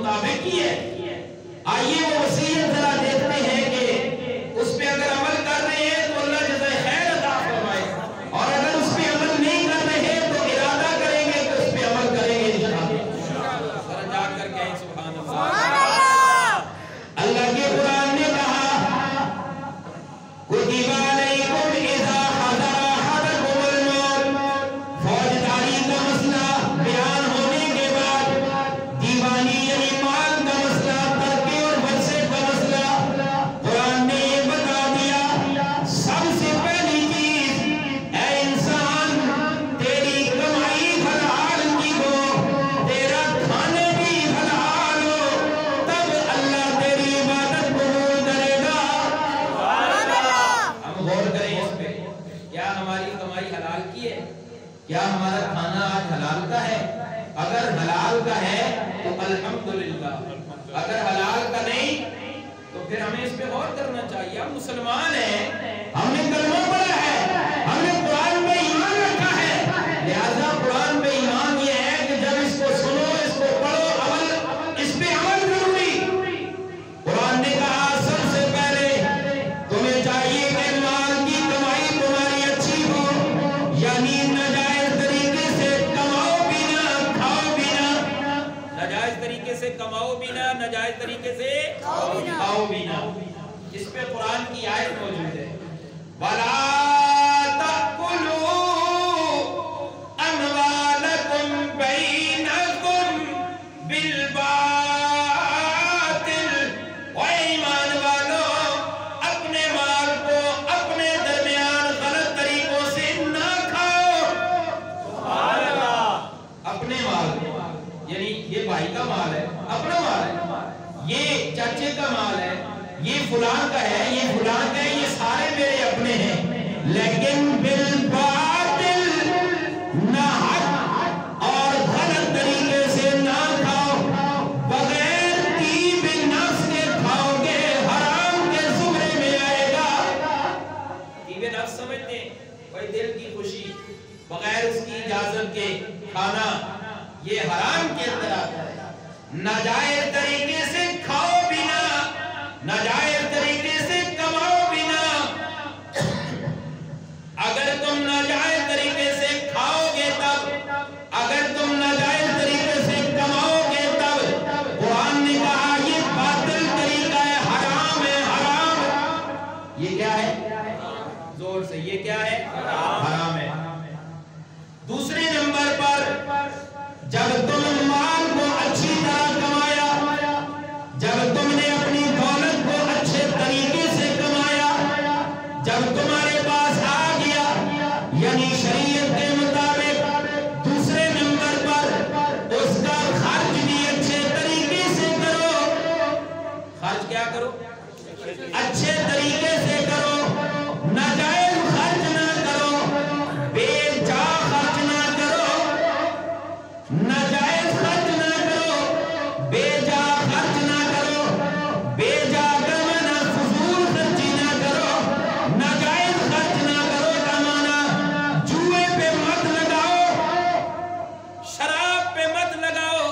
مطابق کی ہے. آئیے وہ وصیت ذرا دیکھتے ہیں کہ اس پہ اگر عمل کر رہے ہیں تو اللہ جزائے خیر عطا فرمائے، اور اگر اس پہ عمل نہیں کر رہے تو ارادہ کریں گے کہ اس پہ عمل کریں گے انشاءاللہ. ذرا جا کر کہیں سبحان اللہ. اللہ کے قرآن نے کہا کتب علیکم اذا حضر احدکم الموت. فوجداری کا مسئلہ بیان ہونے کے بعد دیوانی یعنی مال کا مسئلہ، ترکے اور ورثے کا مسئلہ قرآن نے یہ بتا دیا. سب سے پہلی چیز اے انسان تیری کمائی حلال کی ہو، تیرا کھانے بھی حلال ہو، تب اللہ تیری عبادت قبول کرے گا. ہم غور کریں اس پہ، کیا ہماری کمائی حلال کی ہے؟ کیا ہمارا کھانا آج حلال کا ہے؟ اگر حلال کا ہے تو الحمدللہ، اگر حلال کا نہیں تو پھر ہمیں اس پہ غور کرنا چاہیے. ہم مسلمان ہیں، ہم نے کلمہ پڑھا ہے، ہم نے قرآن پہ ایمان رکھا ہے، لہذا قرآن پہ ایمان یہ ہے کہ جب اس کو سنو، اس کو پڑھو، اس پہ عمل ضروری. قرآن نے کہا سب سے پہلے تمہیں چاہیے کہ مال کی کمائی تمہاری اچھی ہو، یعنی ناجائز طریقے سے کماؤ بھی نہ کھاؤ بھی نہ. ناجائز طریقے سے کماؤ بھی نہ، ناجائز طریقے سے کھاؤ بھی نہ. اس پہ قرآن کی آیت موجود ہے وَلَا تَأْكُلُوا أَمْوَالَكُمْ بَيْنَكُمْ بِالْبَاطِلِ. اے ایمان والو، اپنے مال کو اپنے درمیان غلط طریقوں سے نہ کھاؤ. سبحان اللہ. اپنے مال کو، یعنی یہ بھائی کا مال ہے، اپنا مال ہے، یہ چاچے کا مال ہے، یہ فلاں کا ہے، یہ فلاں کا ہے، یہ سارے میرے اپنے ہیں، لیکن بالباطل، نہ حق اور غلط طریقے سے نہ کھاؤ. بغیر طیب نفس کے کھاؤ گے حرام کے زمرے میں آئے گا. طیب نفس سمجھتے ہیں کوئی دل کی خوشی بغیر اس کی اجازت کے کھانا، یہ حرام کے اندر آتا ہے. ناجائز طریقے سے کھاؤ بھی نہ، ناجائز طریقے سے کماؤ بھی نہ. اگر تم ناجائز طریقے سے کھاؤ گے تب، اگر تم ناجائز طریقے سے کماؤ گے تب قرآن نے کہا یہ باطل طریقہ ہے، حرام ہے. حرام یہ کیا ہے؟ زور سے، یہ کیا ہے؟ حرام ہے. دوسرے نمبر پر جب تم مال کو اچھی طرح کمایا، جب تم نے اپنی دولت کو اچھے طریقے سے کمایا، جب تمہارے پاس آ گیا یعنی شریعت کے مطابق، دوسرے نمبر پر اس کا خرچ بھی اچھے طریقے سے کرو. خرچ کیا کرو؟ اچھے طریقے سے کرو، ناجائز خرچ نہ کرو، بے جا خرچ نہ کرو، ناجائز خرچ نہ کرو، بے جا خرچ نہ کرو، بے جا کمانا فضول خرچی نہ کرو، ناجائز خرچ نہ کرو. کمانا جوئے پہ مت لگاؤ، شراب پہ مت لگاؤ.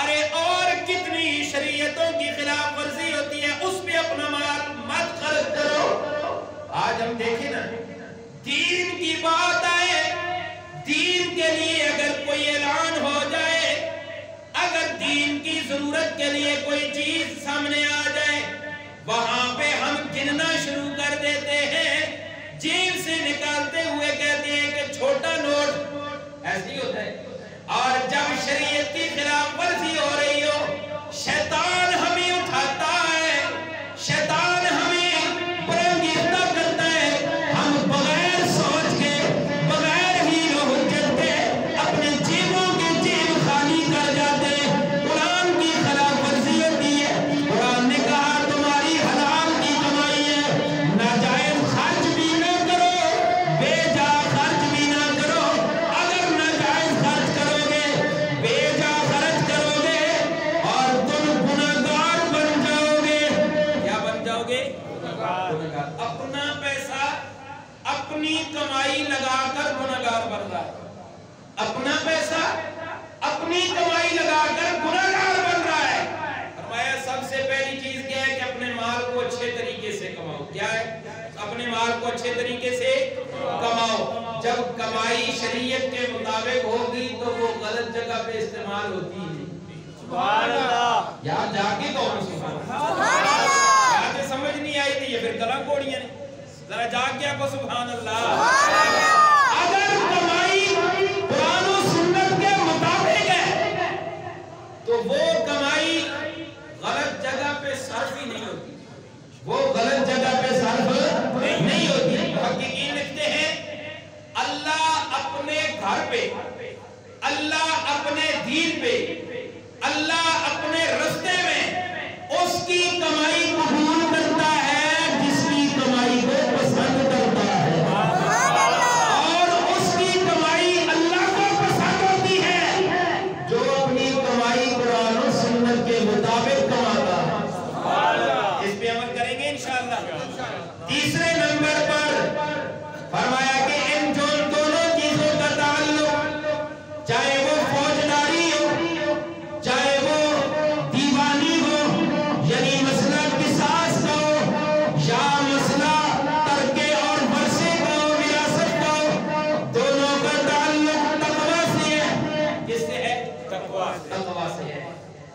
ارے اور کتنی شریعتوں کی خلاف ورزی ہوتی ہے، اس پہ اپنا مال مت خرچ کرو. آج ہم دیکھیں نا، دین کی بات آئے، دین کے لیے اگر کوئی اعلان ہو جائے، اگر دین کی ضرورت کے لیے کوئی چیز سامنے آ جائے، وہاں پہ ہم گننا شروع کر دیتے ہیں، جیب سے نکالتے ہوئے کہتے ہیں کہ چھوٹا نوٹ. ایسے ہی ہوتا ہے. اور جب شریعت کی خلاف ورزی ہو رہی ہو، شیطان ہمیں اٹھاتا ہے، شیطان ہمیں برانگیختہ کرتا ہے. ہم بغیر سوچ کے، بغیر ہیل و حجت کے اپنے جیبوں کے جیب خالی کر جاتے ہیں. قرآن کی خلاف ورزی ہوتی ہے. قرآن نے کہا تمہاری حلال کی کمائی ہے، ناجائز خرچ بھی نہ کرو، بے جا خرچ بھی نہ کرو. اگر ناجائز خرچ کرو گے، بے طریقے سے کماؤ. جب کمائی شریعت کے مطابق ہوگی تو وہ غلط جگہ پہ استعمال ہوتی ہے. سبحان اللہ. یہاں جا کے تو سبحان اللہ. یہاں سمجھ نہیں آئی تھی یہ پھر کلام کوڑیاں نے. ذرا جا کے آپ کو سبحان اللہ. اگر کمائی قرآن و سنت کے مطابق ہے تو وہ کمائی غلط جگہ پہ صرف ہی نہیں ہوتی. وہ غلط جگہ پہ صرف نہیں ہوتی. محققین لکھتے ہیں اللہ اپنے گھر پہ، اللہ اپنے دین پہ، اللہ اپنے رستے میں اس کی کمائی قبول کرتا ہے جس کی کمائی کو پسند کرتا ہے، اور اس کی کمائی اللہ کو پسند ہوتی ہے جو اپنی کمائی قرآن و سنت کے مطابق کماتا ہے. اس پہ عمل کریں گے انشاءاللہ. تیسرے نمبر پر فرمایا کہ ان دونوں چیزوں کا تعلق، چاہے وہ فوجداری ہو، چاہے وہ دیوانی ہو، یعنی مسئلہ قصاص کا ہو، یا مسئلہ ترکے اور ورثے کا ہو، وراثت کا ہو، دونوں کا تعلق تقوی سے ہے. کس سے ہے؟ تقوی سے ہے،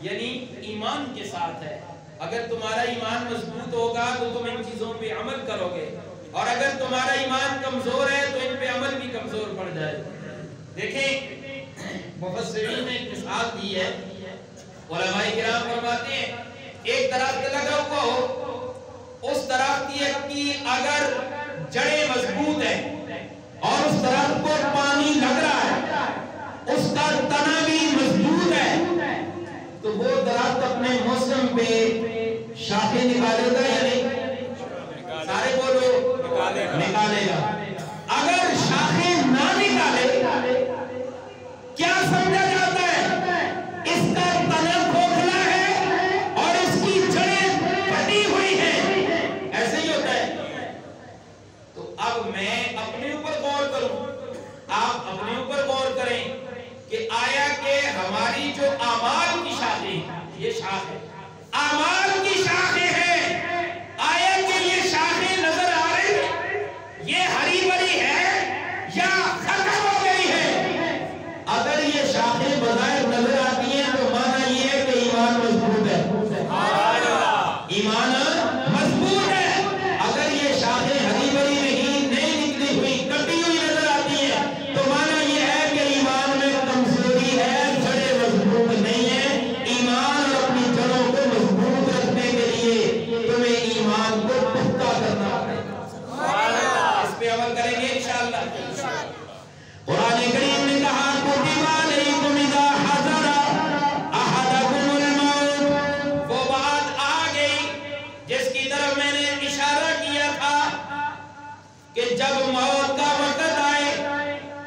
یعنی ایمان کے ساتھ ہے. اگر تمہارا ایمان مضبوط ہوگا تو تم ان چیزوں پہ عمل کرو گے، اور اگر تمہارا ایمان کمزور ہے تو ان پہ عمل بھی کمزور پڑ جائے. دیکھیں مفسرین نے ایک مثال دی ہے. علماء کرام فرماتے ہیں ایک درخت لگا ہوا ہو، اس درخت کی اگر جڑیں مضبوط ہیں اور اس درخت کو پانی لگ رہا ہے، اس کا تنا بھی مضبوط ہے، تو وہ درخت اپنے موسم پہ شاخیں نکالے گا یا نہیں؟ سارے بولو نکالے گا. اگر شاخیں نہ نکالے کیا سمجھا جاتا ہے؟ اس کا تنا کھوکھلا ہے اور اس کی جڑیں پھٹی ہوئی ہیں. ایسے ہی ہوتا ہے. تو اب میں اپنے اوپر غور کروں، آپ اپنے اوپر غور کریں کہ آیا کہ ہماری جو اعمال کی شاخیں، یہ شاخ ہے، اعمال کی شاخیں ہیں، آیا کہ یہ شاخیں نظر آ رہی ہیں، یہ ہری بھری ہے یا ختم ہو گئی ہے؟ اگر یہ شاخیں بظاہر نظر آتی ہیں تو معنی یہ ہے کہ ایمان مضبوط ہے. ایمان مضبوط ہے. اگر یہ شاخیں ہری بھری نہیں نکلی ہوئی، کٹی ہوئی نظر آتی ہیں تو معنی یہ ہے کہ ایمان میں کمزوری ہے، جڑیں مضبوط نہیں ہیں. ایمان اور اپنی جڑوں کو مضبوط رکھنے کے لیے تمہیں ایمان کو پختہ کرنا پڑے گا. اس پہ عمل کریں گے انشاءاللہ. قرآن کریم نے کہا کتب علیکم اذا حضر احدکم الموت. وہ بات آ گئی جس کی طرف میں نے اشارہ کیا تھا کہ جب موت کا وقت آئے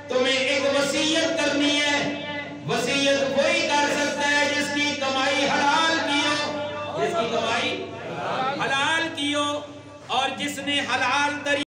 تمہیں ایک وصیت کرنی ہے. وصیت وہی کر سکتا ہے جس کی کمائی حلال کی ہو، جس کی کمائی حلال کی ہو، اور جس نے حلال طریقے